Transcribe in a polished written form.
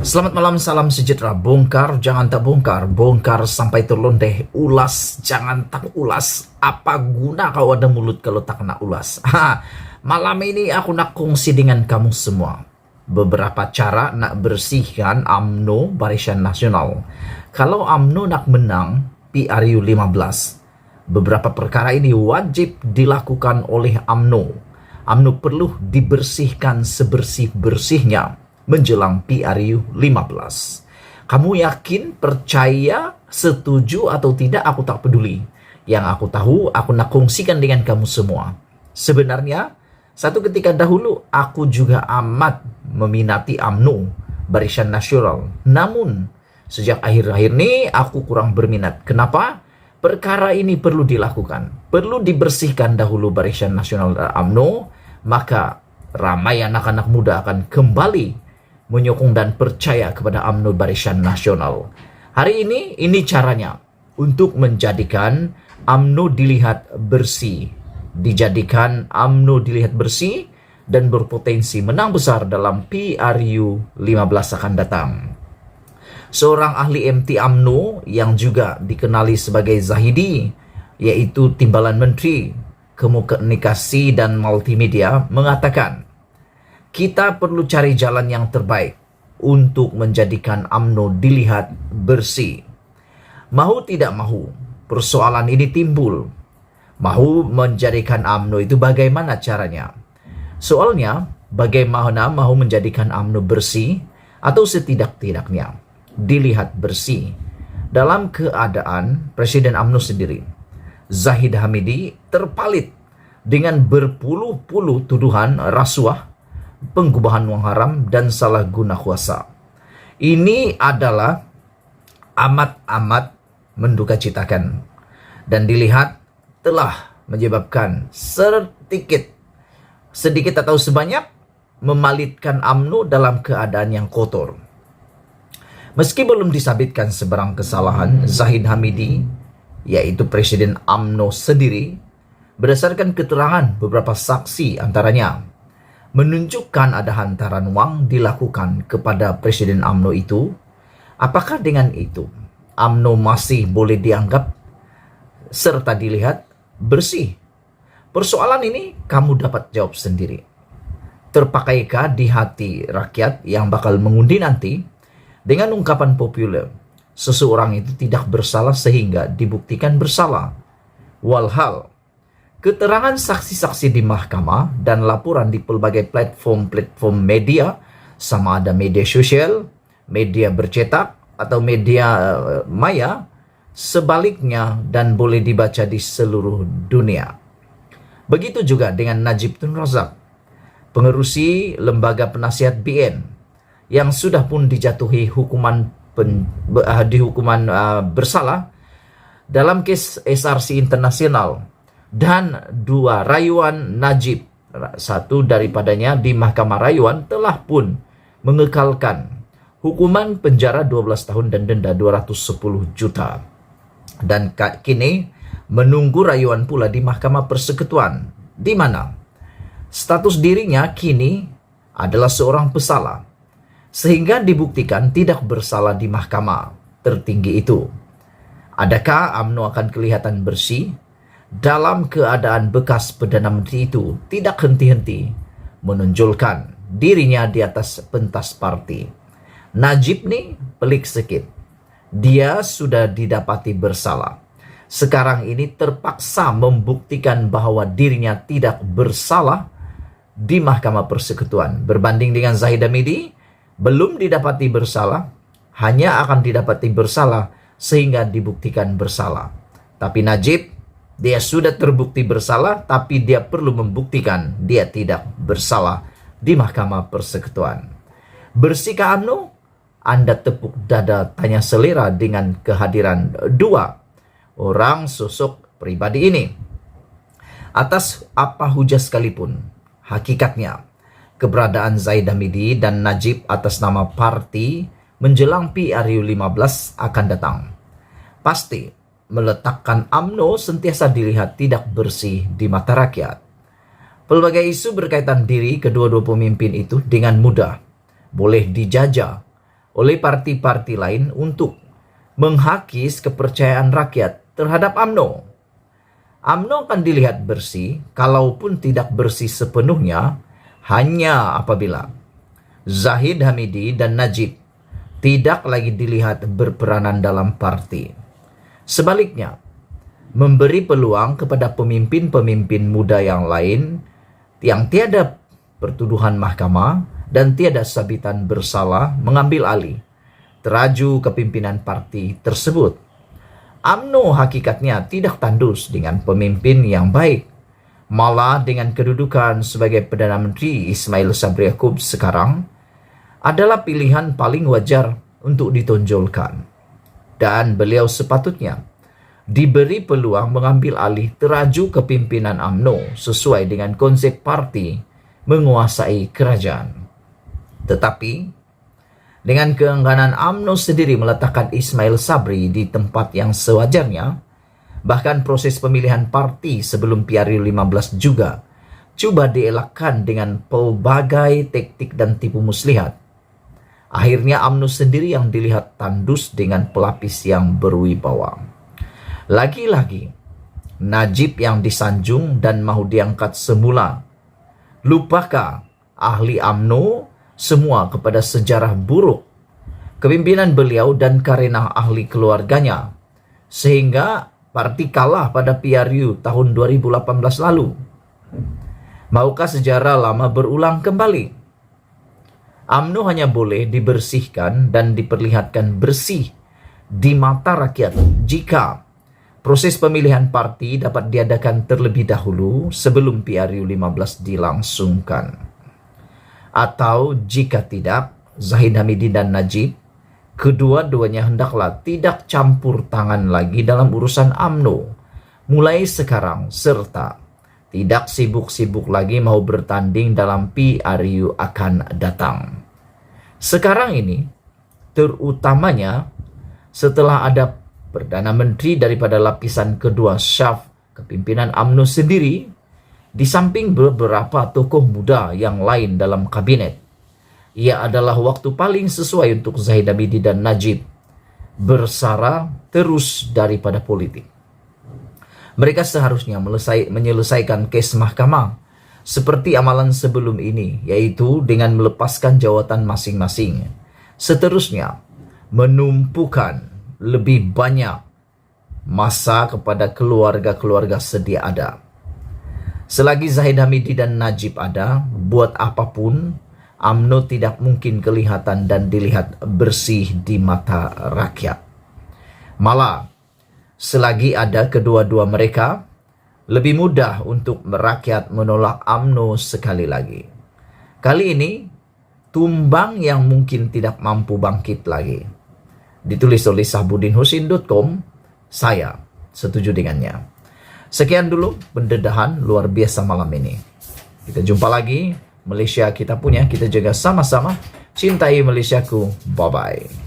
Selamat malam, salam sejahtera. Bongkar, jangan tak bongkar. Bongkar sampai terlondeh. Ulas, jangan tak ulas. Apa guna kau ada mulut kalau tak kena ulas? Malam ini aku nak kongsi dengan kamu semua beberapa cara nak bersihkan UMNO Barisan Nasional. Kalau UMNO nak menang PRU 15, beberapa perkara ini wajib dilakukan oleh UMNO. UMNO perlu dibersihkan sebersih-bersihnya menjelang PRU 15. Kamu yakin, percaya, setuju atau tidak, aku tak peduli. Yang aku tahu, aku nak kongsikan dengan kamu semua. Sebenarnya, satu ketika dahulu, aku juga amat meminati UMNO Barisan Nasional. Namun, sejak akhir-akhir ini, aku kurang berminat. Kenapa? Perkara ini perlu dilakukan. Perlu dibersihkan dahulu Barisan Nasional dan UMNO, maka ramai anak-anak muda akan kembali menyokong dan percaya kepada UMNO Barisan Nasional. Hari ini caranya untuk menjadikan UMNO dilihat bersih. Dijadikan UMNO dilihat bersih dan berpotensi menang besar dalam PRU 15 akan datang. Seorang ahli MT UMNO yang juga dikenali sebagai Zahidi, yaitu Timbalan Menteri Komunikasi dan Multimedia, mengatakan, kita perlu cari jalan yang terbaik untuk menjadikan UMNO dilihat bersih. Mahu tidak mahu, persoalan ini timbul. Mahu menjadikan UMNO itu bagaimana caranya? Soalnya, bagaimana mahu menjadikan UMNO bersih atau setidak-tidaknya dilihat bersih dalam keadaan Presiden UMNO sendiri, Zahid Hamidi, terpalit dengan berpuluh-puluh tuduhan rasuah, penggubahan uang haram, dan salah guna kuasa. Ini adalah amat-amat mendukacitakan dan dilihat telah menyebabkan sedikit atau sebanyak memalitkan UMNO dalam keadaan yang kotor. Meski belum disabitkan sebarang kesalahan, Zahid Hamidi, yaitu Presiden UMNO sendiri, berdasarkan keterangan beberapa saksi antaranya, menunjukkan ada hantaran uang dilakukan kepada Presiden UMNO itu. Apakah dengan itu UMNO masih boleh dianggap serta dilihat bersih? Persoalan ini kamu dapat jawab sendiri. Terpakaikah di hati rakyat yang bakal mengundi nanti dengan ungkapan populer, seseorang itu tidak bersalah sehingga dibuktikan bersalah? Walhal, keterangan saksi-saksi di mahkamah dan laporan di pelbagai platform media, sama ada media sosial, media bercetak, atau media maya, sebaliknya dan boleh dibaca di seluruh dunia. Begitu juga dengan Najib Tun Razak, pengerusi lembaga penasihat BN, yang sudah pun dijatuhi hukuman bersalah dalam kes SRC Internasional, dan dua rayuan Najib, satu daripadanya di Mahkamah Rayuan, telah pun mengekalkan hukuman penjara 12 tahun dan denda 210 juta. Dan kini menunggu rayuan pula di Mahkamah Persekutuan, di mana status dirinya kini adalah seorang pesalah, sehingga dibuktikan tidak bersalah di mahkamah tertinggi itu. Adakah UMNO akan kelihatan bersih dalam keadaan bekas Perdana Menteri itu tidak henti-henti menonjolkan dirinya di atas pentas parti? Najib nih pelik sedikit. Dia sudah didapati bersalah. Sekarang ini terpaksa membuktikan bahwa dirinya tidak bersalah di Mahkamah Persekutuan. Berbanding dengan Zahid Hamidi, belum didapati bersalah, hanya akan didapati bersalah sehingga dibuktikan bersalah. Tapi Najib, dia sudah terbukti bersalah, tapi dia perlu membuktikan dia tidak bersalah di Mahkamah Persekutuan. Bersihkah UMNO? Anda tepuk dada tanya selera dengan kehadiran dua orang sosok pribadi ini. Atas apa hujah sekalipun, hakikatnya keberadaan Zahid Hamidi dan Najib atas nama parti menjelang PRU 15 akan datang pasti meletakkan UMNO sentiasa dilihat tidak bersih di mata rakyat. Pelbagai isu berkaitan diri kedua-dua pemimpin itu dengan mudah boleh dijajah oleh parti-parti lain untuk menghakis kepercayaan rakyat terhadap UMNO. UMNO akan dilihat bersih, kalaupun tidak bersih sepenuhnya, hanya apabila Zahid Hamidi dan Najib tidak lagi dilihat berperanan dalam parti. Sebaliknya, memberi peluang kepada pemimpin-pemimpin muda yang lain yang tiada pertuduhan mahkamah dan tiada sabitan bersalah mengambil alih teraju kepimpinan parti tersebut. UMNO hakikatnya tidak tandus dengan pemimpin yang baik. Malah dengan kedudukan sebagai Perdana Menteri Ismail Sabri Yaakob sekarang adalah pilihan paling wajar untuk ditonjolkan. Dan beliau sepatutnya diberi peluang mengambil alih teraju kepimpinan UMNO sesuai dengan konsep parti menguasai kerajaan. Tetapi dengan keengganan UMNO sendiri meletakkan Ismail Sabri di tempat yang sewajarnya, bahkan proses pemilihan parti sebelum PRU 15 juga coba dielakkan dengan pelbagai taktik dan tipu muslihat. Akhirnya UMNO sendiri yang dilihat tandus dengan pelapis yang berwibawa. Lagi-lagi, Najib yang disanjung dan mau diangkat semula. Lupakah ahli UMNO semua kepada sejarah buruk kepimpinan beliau dan karena ahli keluarganya, sehingga parti kalah pada PRU tahun 2018 lalu. Maukah sejarah lama berulang kembali? UMNO hanya boleh dibersihkan dan diperlihatkan bersih di mata rakyat jika proses pemilihan parti dapat diadakan terlebih dahulu sebelum PRU 15 dilangsungkan. Atau jika tidak, Zahid Hamidi dan Najib, kedua-duanya hendaklah tidak campur tangan lagi dalam urusan UMNO mulai sekarang, serta tidak sibuk-sibuk lagi mau bertanding dalam PRU akan datang. Sekarang ini, terutamanya setelah ada Perdana Menteri daripada lapisan kedua syaf kepimpinan UMNO sendiri, di samping beberapa tokoh muda yang lain dalam kabinet, ia adalah waktu paling sesuai untuk Zahid Hamidi dan Najib bersara terus daripada politik. Mereka seharusnya menyelesaikan kes mahkamah seperti amalan sebelum ini, yaitu dengan melepaskan jawatan masing-masing. Seterusnya, menumpukan lebih banyak masa kepada keluarga-keluarga sedia ada. Selagi Zahid Hamidi dan Najib ada, buat apapun, UMNO tidak mungkin kelihatan dan dilihat bersih di mata rakyat. Malah, selagi ada kedua-dua mereka, lebih mudah untuk rakyat menolak UMNO sekali lagi. Kali ini, tumbang yang mungkin tidak mampu bangkit lagi. Ditulis oleh sahbudinhusin.com, saya setuju dengannya. Sekian dulu pendedahan luar biasa malam ini. Kita jumpa lagi. Malaysia kita punya, kita jaga sama-sama. Cintai Malaysiaku. Bye-bye.